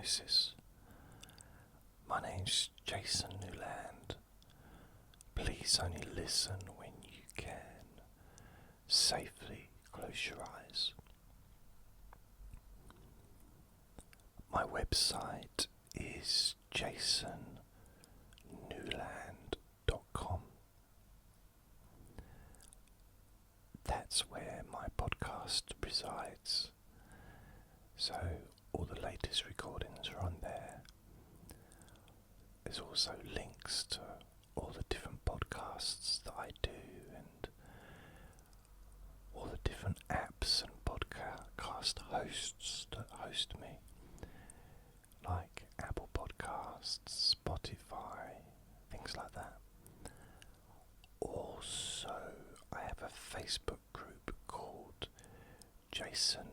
Hypnosis. My name's Jason Newland. Please only listen when you can. Safely close your eyes. My website is jasonnewland.com. That's where my podcast resides. So all the latest recordings are on there. There's also links to all the different podcasts that I do and all the different apps and podcast hosts that host me, like Apple Podcasts, Spotify, things like that. Also, I have a Facebook group called Jason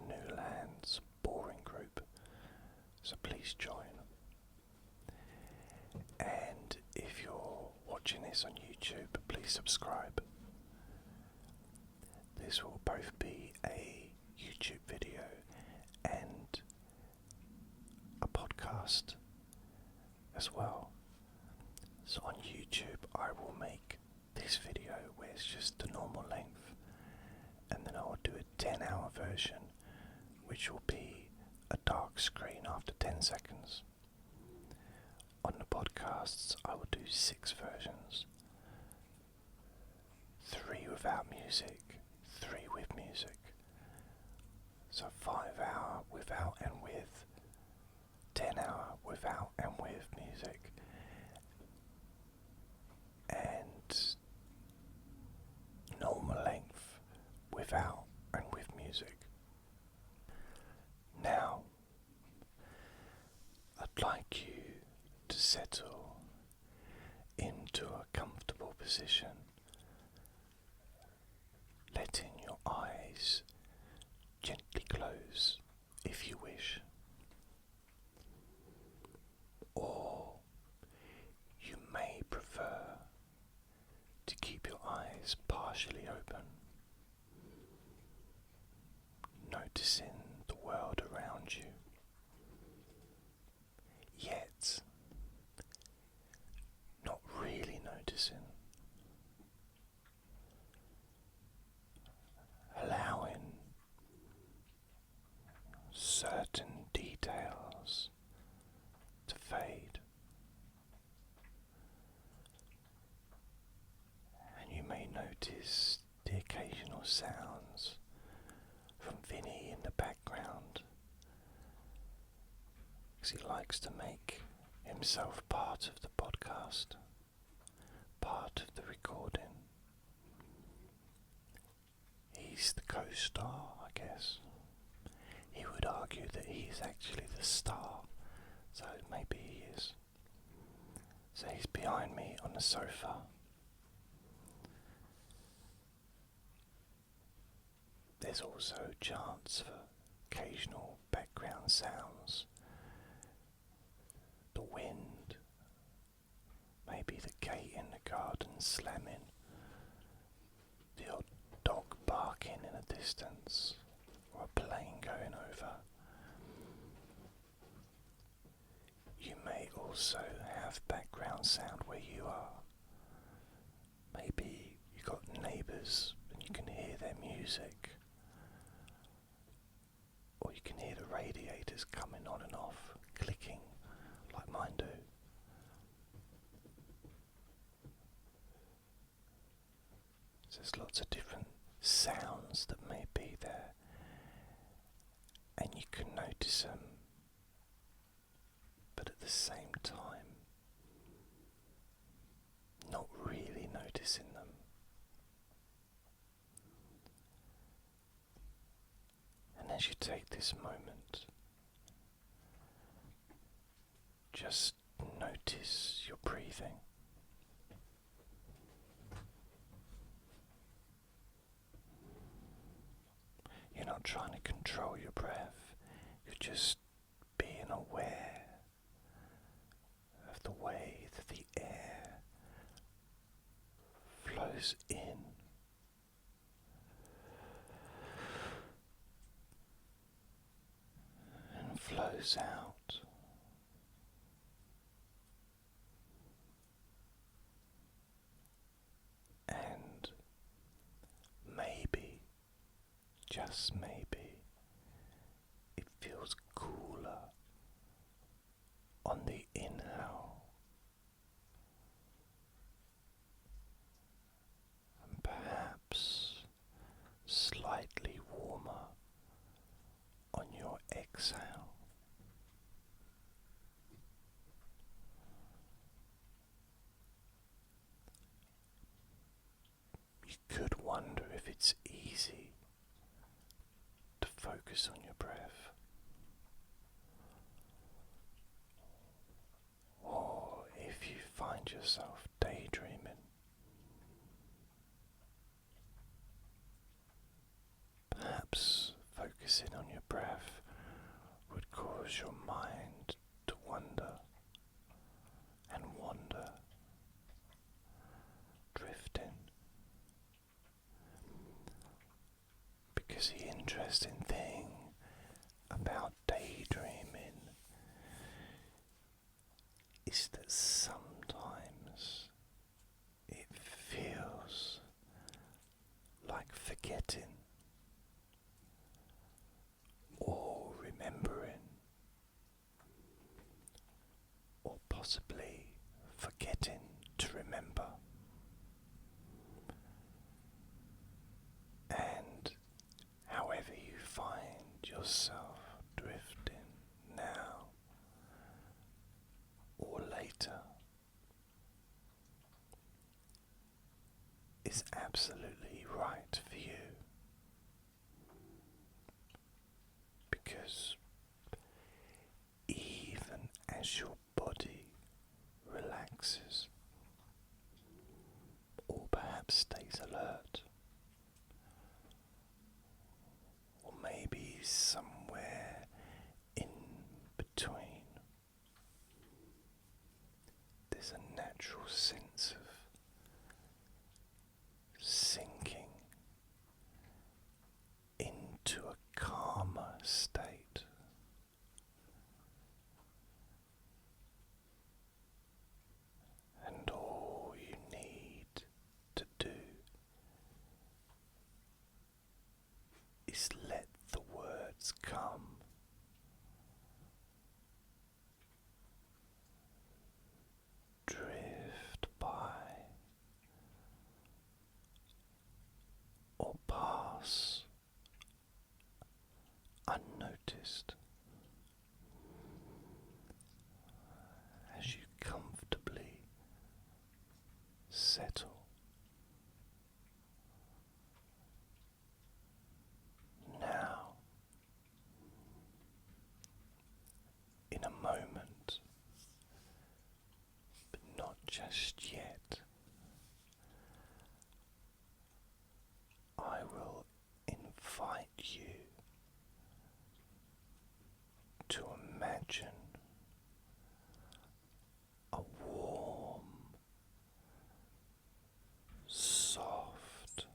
Newland's Boring Group, so please join. And if you're watching this on YouTube, please subscribe. This will both be a YouTube video and a podcast as well. So on YouTube I will make this video where it's just the normal length, and then I will do a 10-hour version which will be a dark screen after 10 seconds. On the podcasts I will do 6 versions, 3 without music, 3 with music. So 5-hour without and with, 10-hour without and with music, and normal length without and with music. Now, I'd like you to settle into a comfortable position, letting your eyes gently close if you wish, or you may prefer to keep your eyes partially open, noticing the world around you, yet not really noticing, allowing certain details to fade, and you may notice the occasional sounds from Vinny in the background, because he likes to make himself part of the podcast, part of the recording. He's the co-star, I guess. He would argue that he's actually the star, so maybe he is. So he's behind me on the sofa. There's also a chance for occasional background sounds. The wind, maybe the gate in the garden slamming, the odd dog barking in the distance, or a plane going over. You may also have background sound where you are. Maybe you've got neighbours and you can hear their music, or you can hear the radiators coming on and off, clicking like mine do. So there's lots of different sounds that may be there, and you can notice them, but at the same time not really noticing them. And as you take this moment, just notice your breathing. You're not trying to control your breath, you're just being aware of the way that the air flows in and flows out. just maybe, it feels cooler on the inhale and perhaps slightly warmer on your exhale. You could wonder if it's easy to focus on your breath, or if you find yourself daydreaming. Perhaps focusing on your breath would cause your mind to wander and wander, drifting. Because the interesting thing about daydreaming is that sometimes it feels like forgetting or remembering, or possibly forgetting to remember. And however you find yourself drifting now or later is absolutely right for you, because even as your body relaxes or perhaps stays alert, or maybe somewhere in between, there's a natural sense of sinking into a calmer state. And all you need to do is let the words come. Drift by or pass unnoticed as you comfortably settle. Now, in a moment, but not just yet, I will invite you to imagine a warm, soft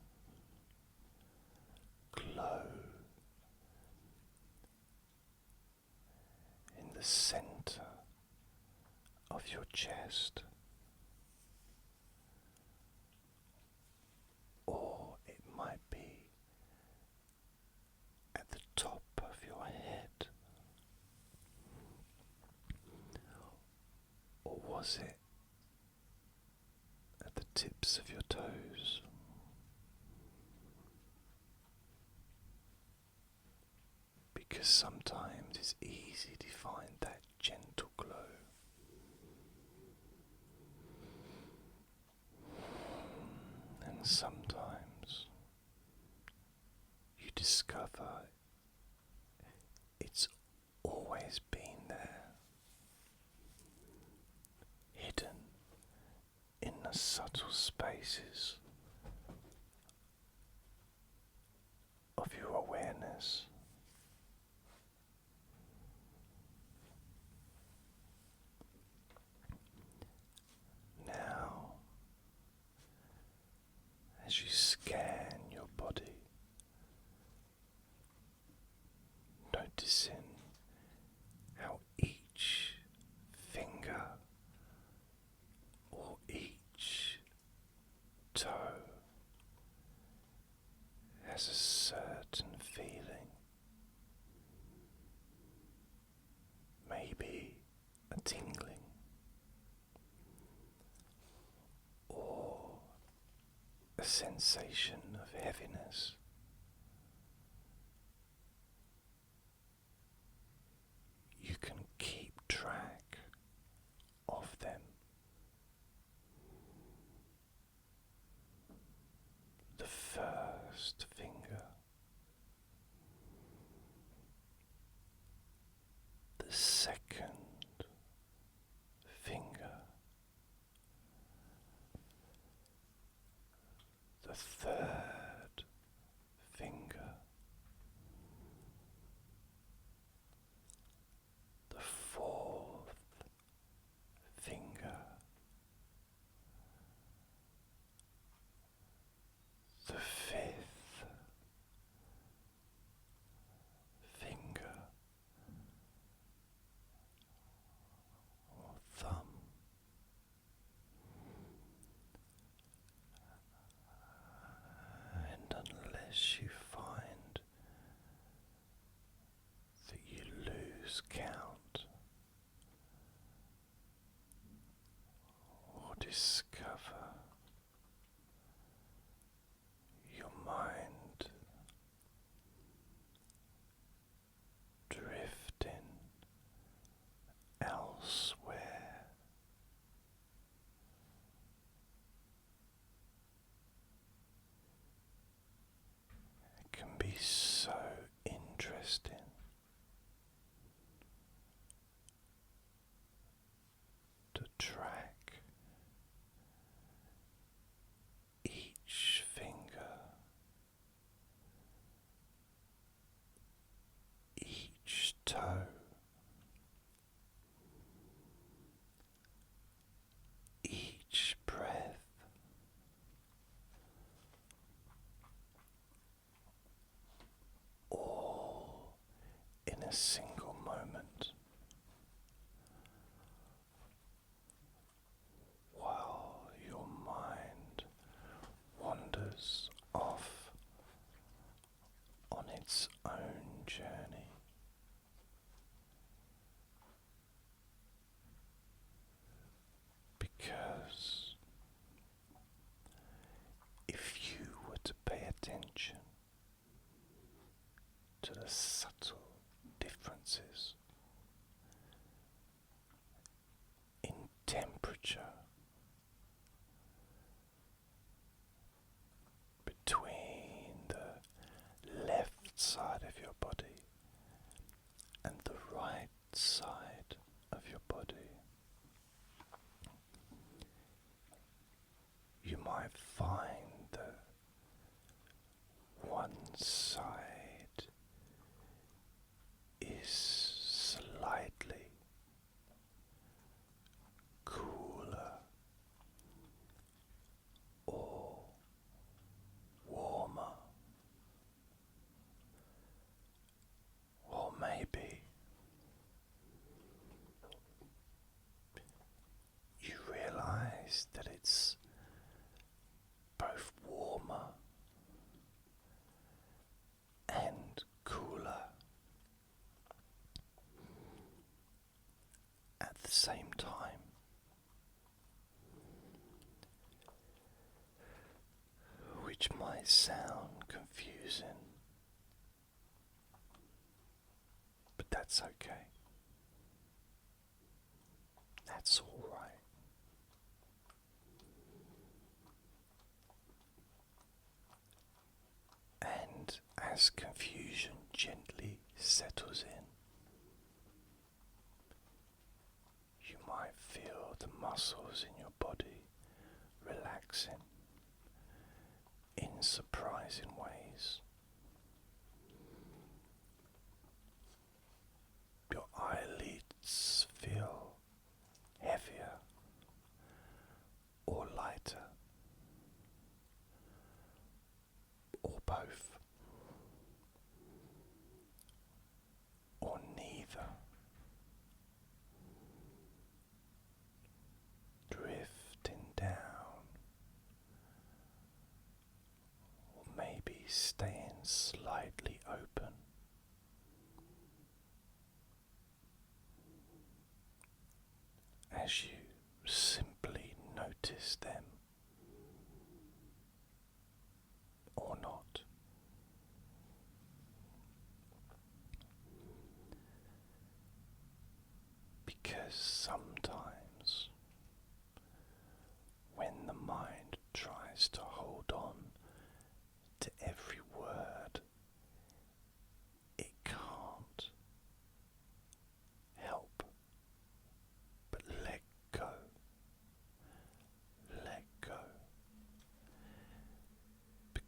glow in the center of your chest, or it might be at the top of your head, or was it at the tips of your toes? Because sometimes it's easy to find that gentle glow. And sometimes you discover it's always been there, hidden in the subtle spaces of your awareness. Now, as you scan your body, noticing how each finger or each toe has a certain tingling, or a sensation of heaviness. You can keep track of them. The first finger, the second finger, the third finger, the fourth finger, the fifth finger or thumb, and unless you find that you lose count or discover your mind drifting elsewhere, it can be so interesting to track each finger, each toe, each breath, all in a single moment, while your mind wanders off on its own journey. Because if you were to pay attention to the subtle differences in temperature between the left side of your body and the right side of your body, you might find that one side is slightly cooler or warmer, or maybe you realize that it's both warmer and cooler at the same time. Which might sound confusing, but that's okay. That's all right. And as confusion gently settles in, you might feel the muscles in your body relaxing in surprising ways. Your eyelids feel heavier or lighter, or both, or neither. Drifting down, or maybe staying slightly open.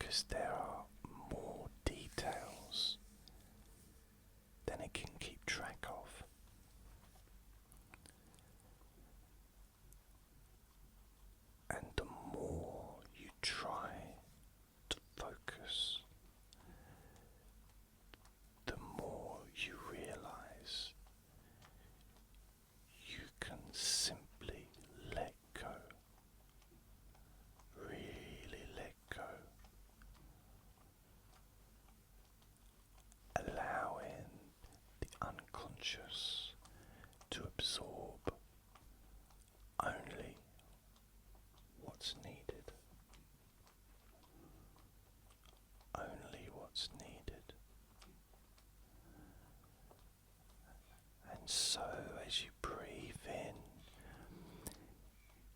because there are more details than it can keep track of. And the more you try to focus, the more you realize you can simply let go, really let go, allowing the unconscious to absorb only what's needed, only what's needed. And so as you breathe in,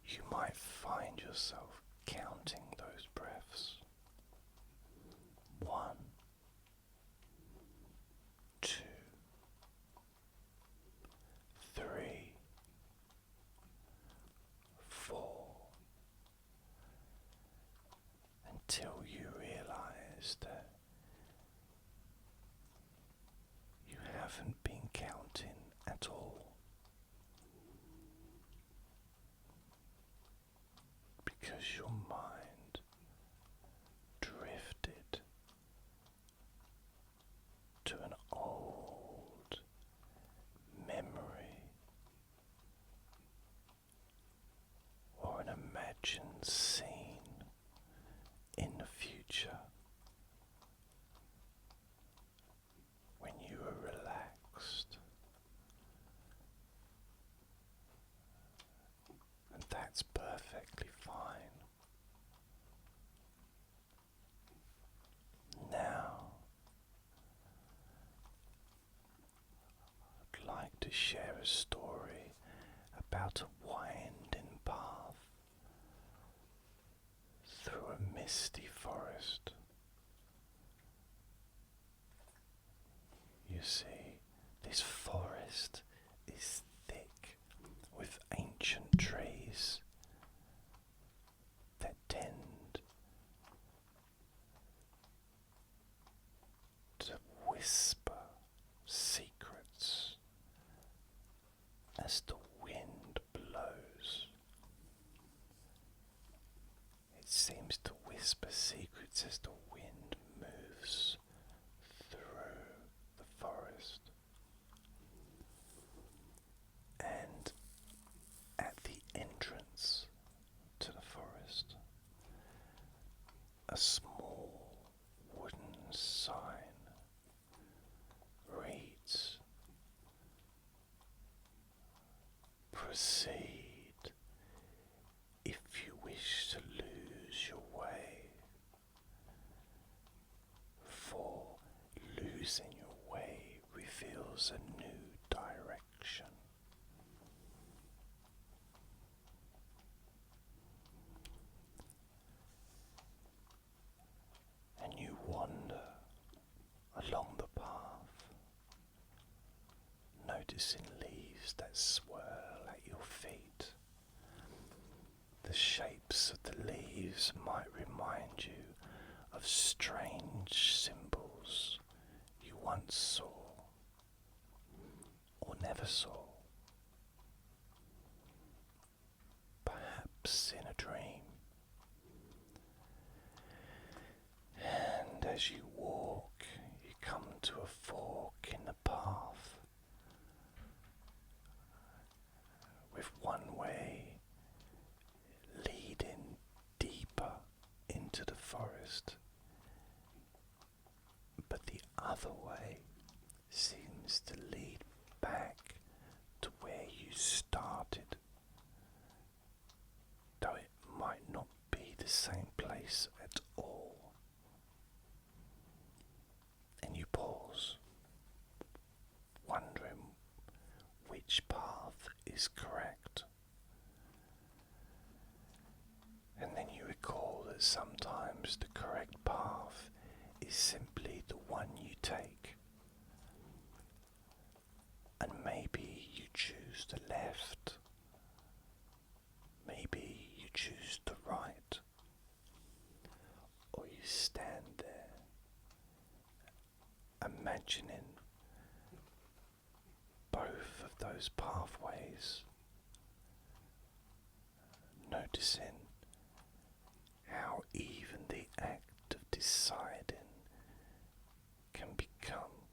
you might find yourself counting those breaths. 1, 2, 3, 4, until you realize that you haven't been counting at all, because your mind drifted to an old memory or an imagined scene in the future when you were relaxed. And that's perfectly fine. Now, I'd like to share a story about a winding path through a misty forest. You see, this forest is thick with ancient trees that tend to whisper secrets as the wind blows. It seems to whisper secrets as the wind moves through the forest. And at the entrance to the forest, a small wooden sign reads, "Proceed if you wish to lose your way, for losing your way reveals a new direction." And you wander along the path, noticing leaves that swirl at your feet. The shapes of the leaves might remind you of strange symbols you once saw or never saw, perhaps in a dream. And as you walk, you come to a fork in the path, with one way leading deeper into the forest, but the other way seems to lead back to where you started, though it might not be the same place at all. And you pause, wondering which path is correct. And then you recall that sometimes the correct path is simply the one you take. And maybe you choose the left, maybe you choose the right, or you stand there, imagining both of those pathways, noticing how even the act of deciding can become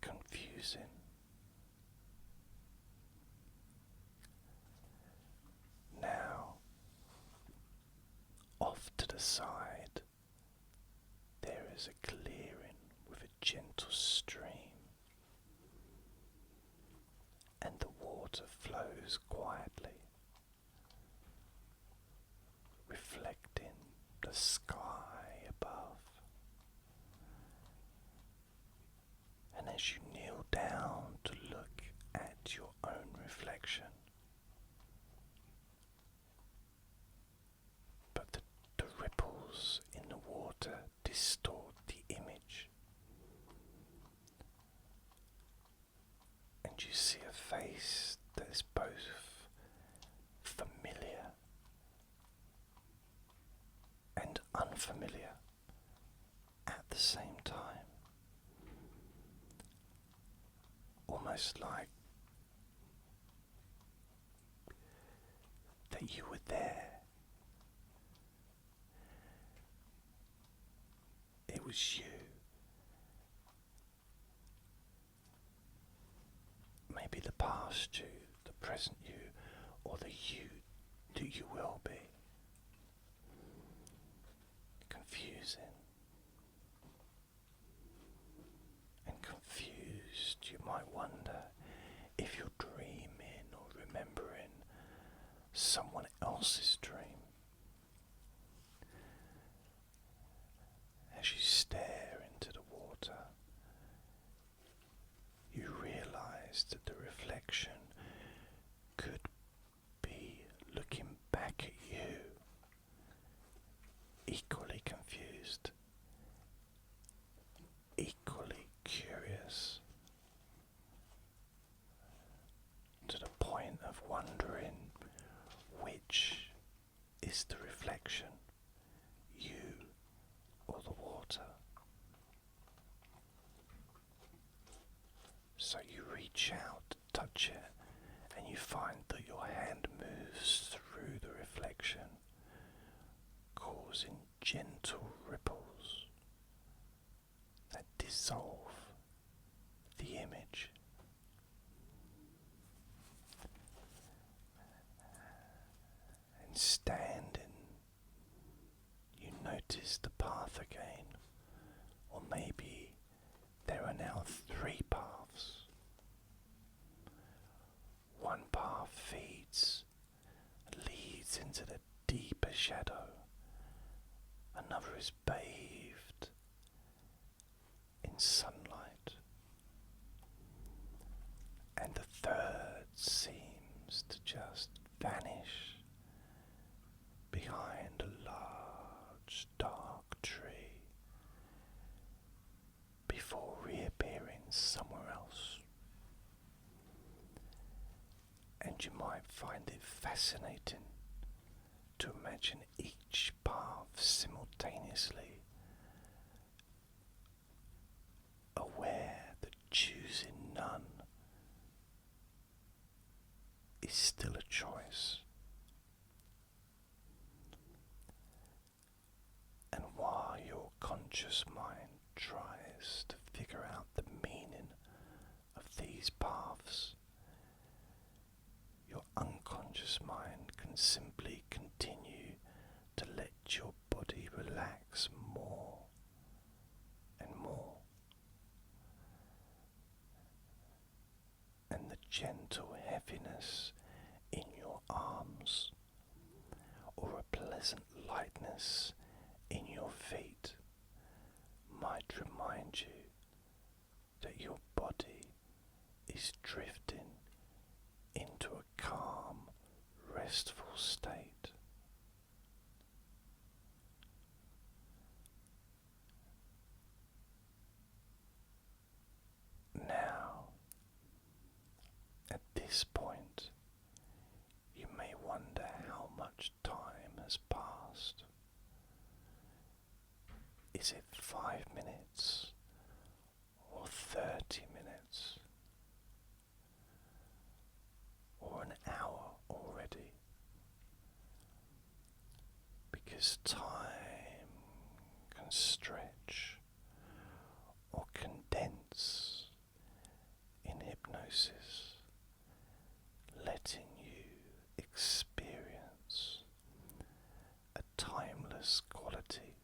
confusing. Now, off to the side, there is a clearing with a gentle stream, and the water flows quietly, reflecting the sky above. And as you kneel down to look at your own reflection, but the ripples in the water distort the image, and you see a face that is both familiar and unfamiliar at the same time. Almost like that you were there. It was you. Maybe the past you, the present you, or the you that you will be. Confusing. And confused, you might wonder if you're dreaming or remembering someone else's dream. As you stare into the water, you realize that the reflection could be looking back at you, equally confused, equally curious, to the point of wondering which is the reflection, you or the water. So you reach out to touch it, and you find that your hand moves through the reflection, causing gentle ripples that dissolve the image. And standing, you notice the path again, or maybe there are now 3 paths. One path leads into the deeper shadow. Another is bathed in sunlight. And the third seems to just vanish behind a large dark tree before reappearing somewhere else. And you might find it fascinating to imagine each path simultaneously, aware that choosing none is still a choice. And while your conscious mind tries to figure out the meaning of these paths, your unconscious mind can simply continue to let your body relax more and more. And the gentle heaviness in your arms, or a pleasant lightness in your feet, might remind you that your body is drifting into a calm, restful state. Now, at this point, you may wonder how much time has passed. Is it 5 minutes or 30 minutes or an hour already? Because time can stretch or condense in hypnosis, letting you experience a timeless quality,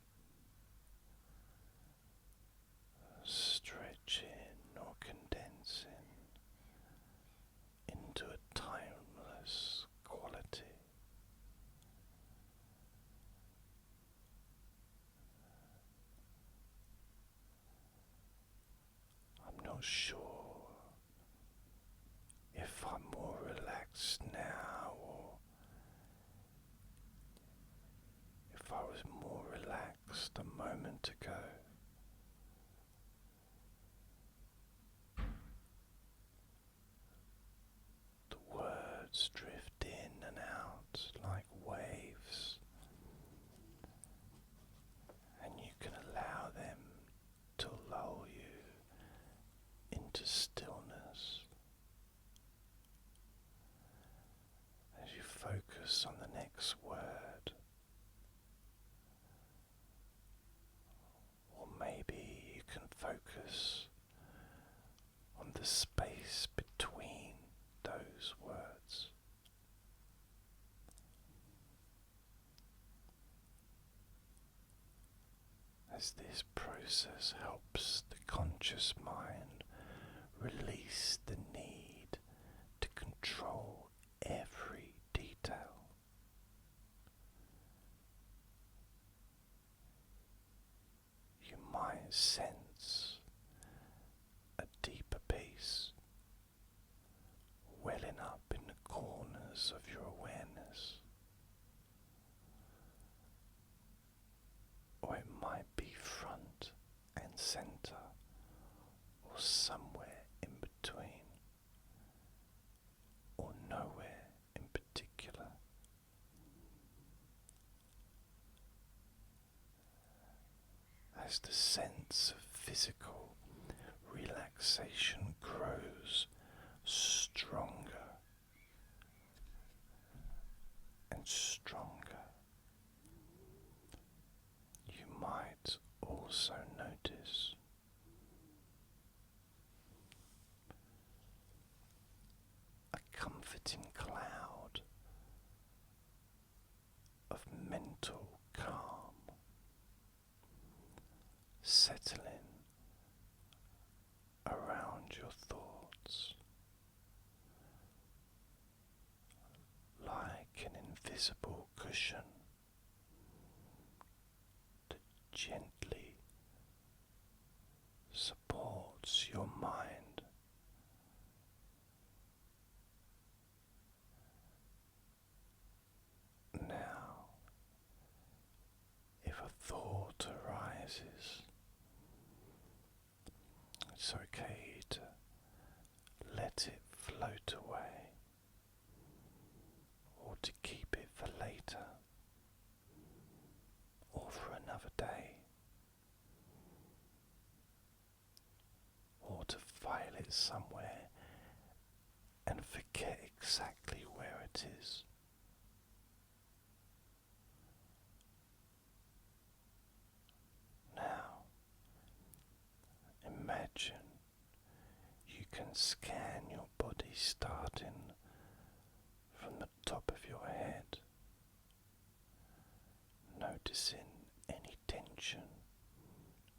stretching or condensing into a timeless quality. I'm not sure if I'm more relaxed now or if I was more relaxed a moment ago. The words drift in and out like waves, and you can allow them to lull you into stillness as you focus on the next word, or maybe you can focus on the space between those words. As this process helps the conscious mind release the need to control every detail. You might sense a deeper peace welling up in the corners of your awareness, or it might be front and center, or somewhere in between, or nowhere in particular. As the sense of physical relaxation grows stronger and stronger, you might also notice a comforting cloud of mental calm settling around your thoughts, like an invisible cushion that gently supports your mind. Now, if a thought arises, it's okay to let it float away, or to keep it for later, or for another day, or to file it somewhere and forget exactly where it is. Now, imagine you can scan your body starting from the top of your head, noticing any tension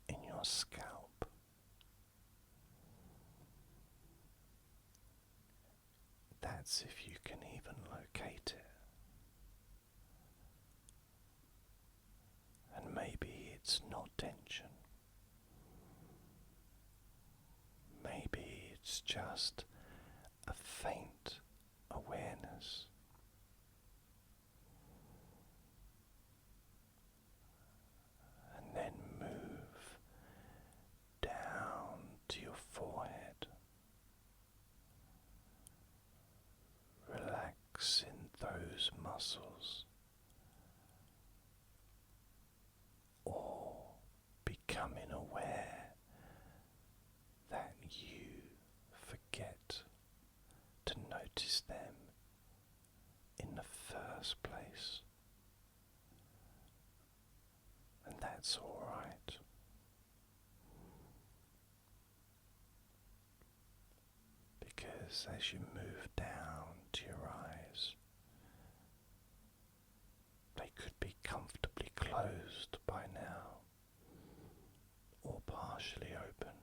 in your scalp. That's if you can even locate it. And maybe it's not tension. Maybe it's just a faint awareness. And then move down to your forehead, relaxing those muscles, or first place. And that's all right. Because as you move down to your eyes, they could be comfortably closed by now, or partially open,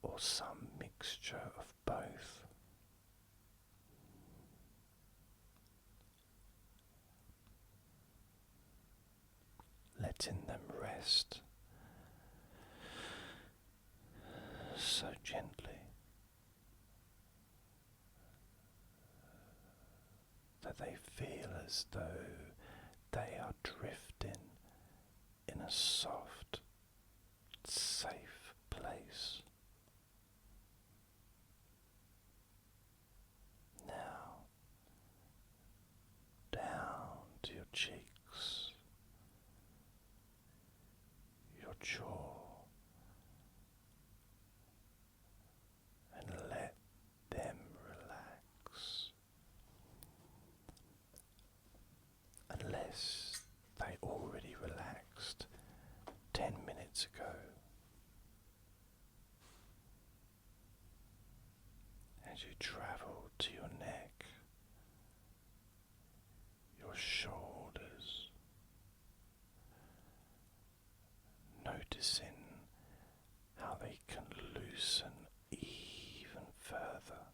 or some mixture of both. Letting them rest so gently that they feel as though they are drifting in a soft, safe place. Now, down to your cheeks, your jaw, and let them relax. Unless they already relaxed 10 minutes ago. As you travel to your neck, your shoulders, noticing how they can loosen even further,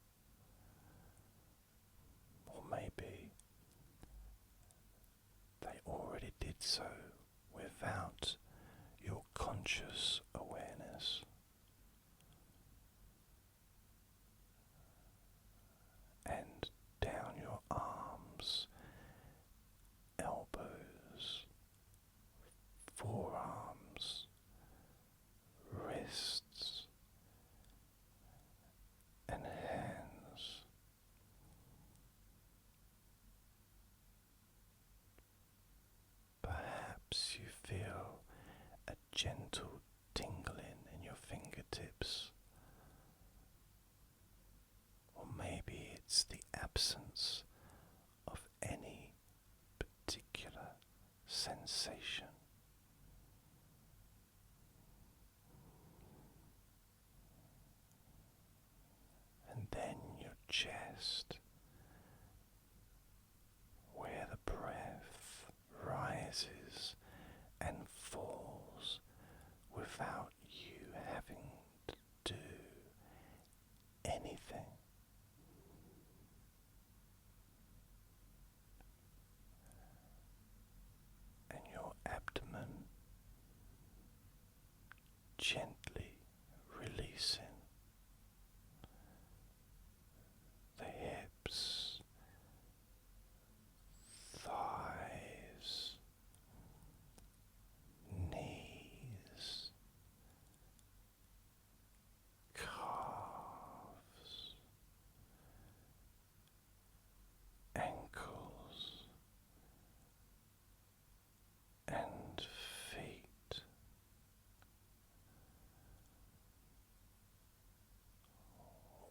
or maybe they already did so without your conscious awareness. And down your arms, elbows, forearms, wrists, and hands. Perhaps you feel a gentle tingling in your fingertips, or maybe it's the absence of any particular sensation. And then your chest, where the breath rises and falls without you having to do anything. And your abdomen gently releasing the hips, thighs, knees, calves, ankles, and feet.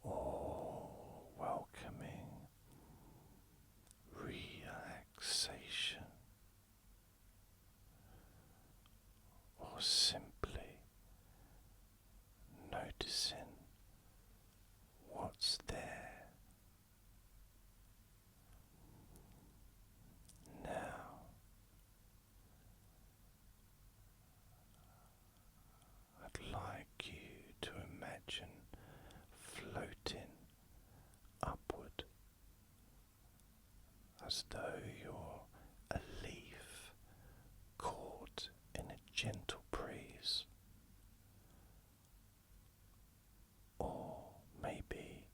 All welcoming relaxation, or simply noticing what's there. Now, I'd like you to imagine floating upward as though you're a leaf caught in a gentle breeze, or maybe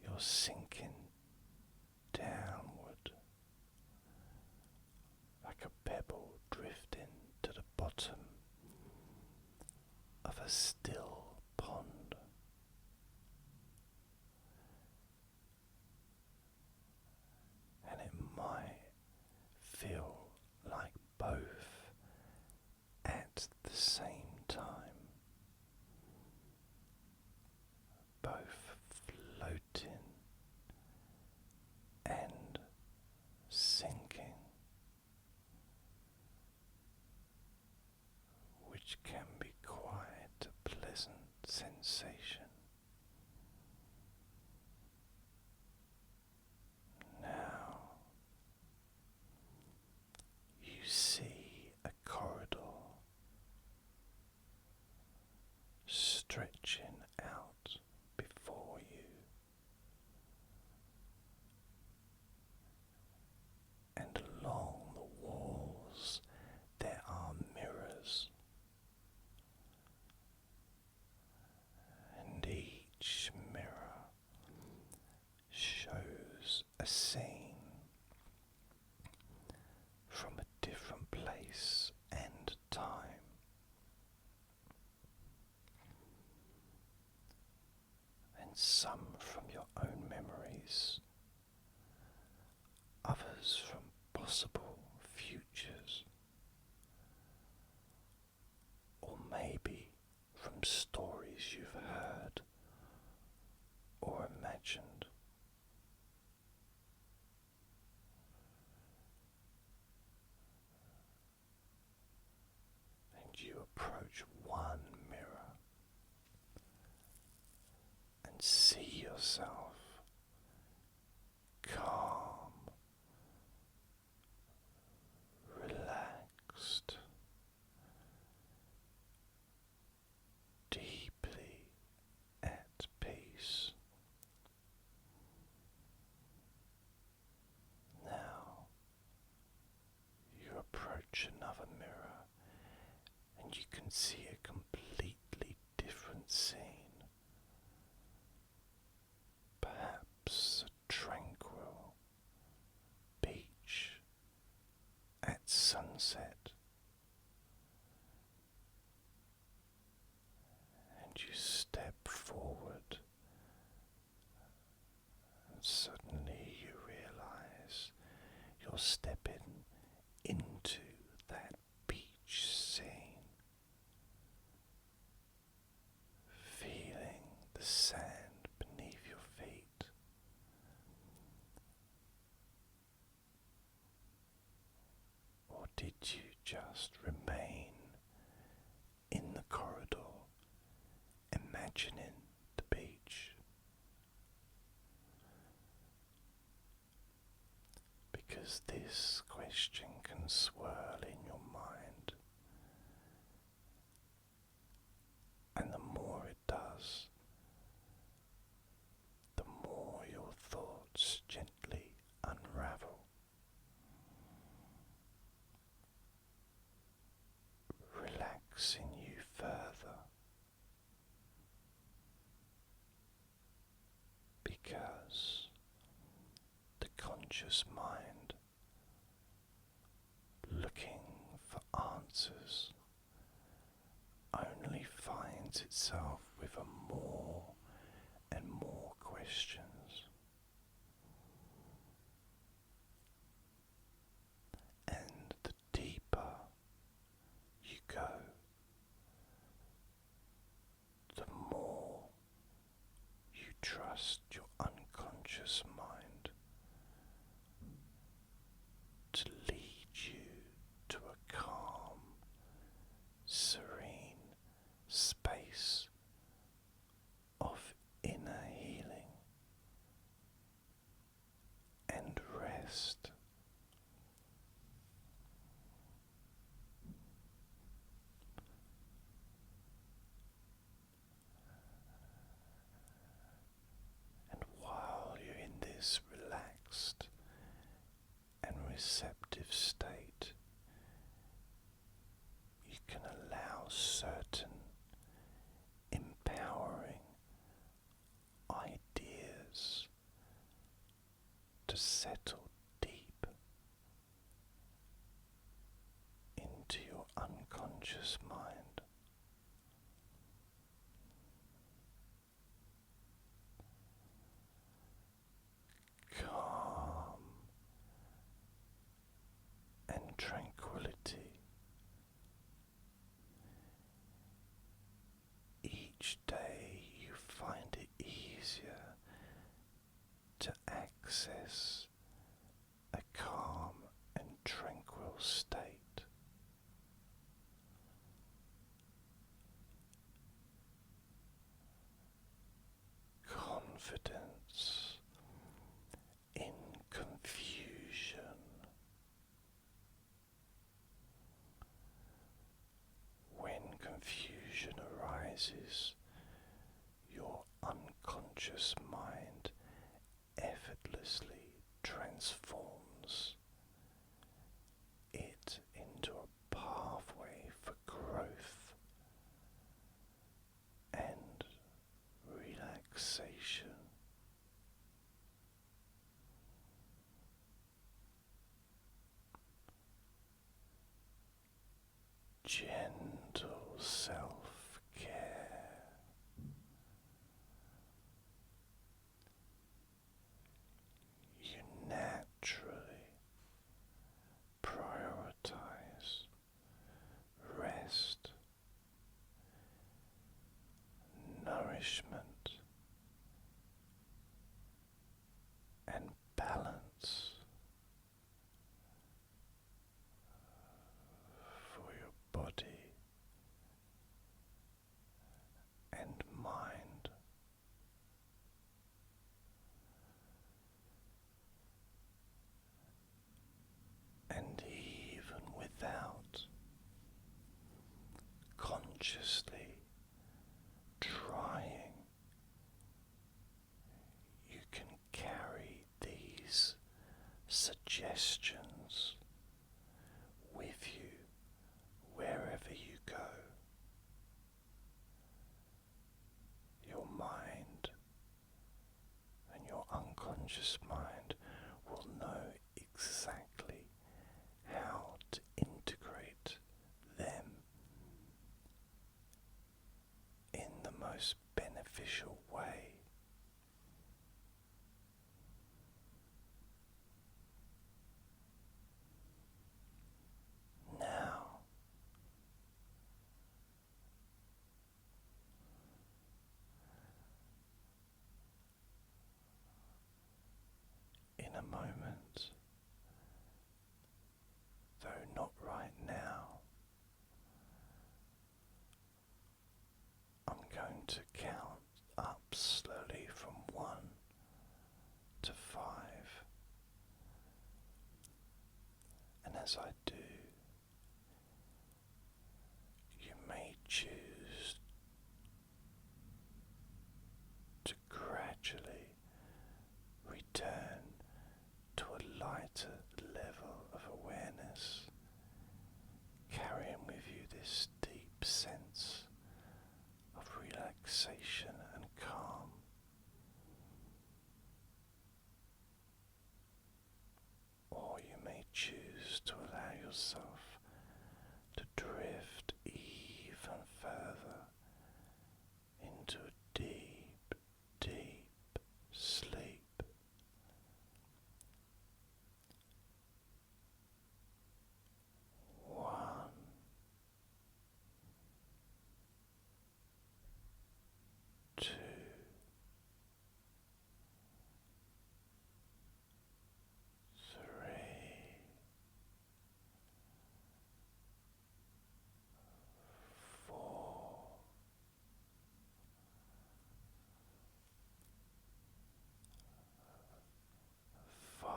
you're sinking downward like a pebble drifting to the bottom of a still pond. And it might feel like both at the same time, both floating which can be quite a pleasant sensation. Now you see a corridor stretching out before you, and along the walls there are mirrors, and each mirror shows a scene from a different place and time. And some from your own memories, others from possible futures, or maybe from stories you've heard or imagined. And you approach one mirror and see yourself calm, relaxed, deeply at peace. Now you approach another mirror and you can see a completely different scene. Perhaps a tranquil beach at sunset, and you step forward and suddenly you realize you're stepping into that beach scene, feeling the sand beneath your feet. Or did you just remain in the corridor, imagining the beach? Because this question can swirl in your mind, and the more it does, the more your thoughts gently unravel, relaxing you further, because the conscious mind, looking for answers, only finds itself with more and more questions. And the deeper you go, the more you trust your unconscious mind to lead you to a calm, serene space of inner healing and rest. And while you're in this relaxed and receptive state, you can allow certain empowering ideas to settle deep into your unconscious mind. Calm and tranquility. Each day you find it easier to access a calm and tranquil state. realizes your unconscious mind effortlessly transforms it into a pathway for growth and relaxation. Gentle self-care. You naturally prioritize rest, nourishment, and balance for your body and mind. And even without consciously trying, you can carry these suggestions with you wherever you go. Your mind and your unconscious mind will know exactly how to integrate them in the most beneficial way. Now, in a moment, though not right now, I'm going to count up slowly from 1 to 5, and as I do, you may choose to gradually return to a lighter level of awareness, carrying with you this deep sense of relaxation and calm. Or you may choose to allow yourself to drift even further into a deep, deep sleep. One, two, three, 4, 5,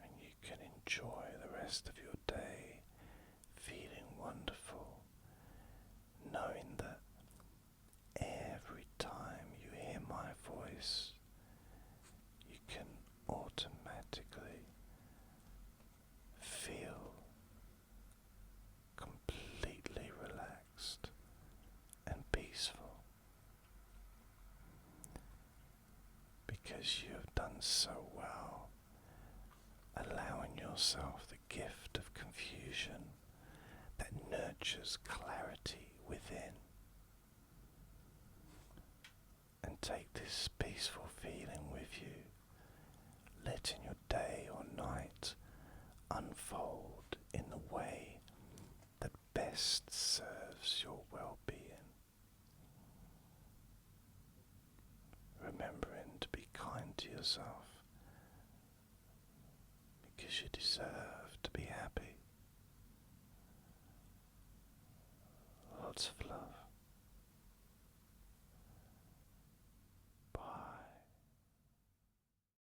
and you can enjoy the rest of your day feeling wonderful, knowing that every time you hear my voice, you can automatically feel completely relaxed and peaceful, because you have done so well allowing yourself the gift of confusion that nurtures clarity within. And take this peaceful feeling with you, letting your day or night unfold in the way that best serves your well-being. Remembering to be kind to yourself, because you deserve to be happy. Lots of love.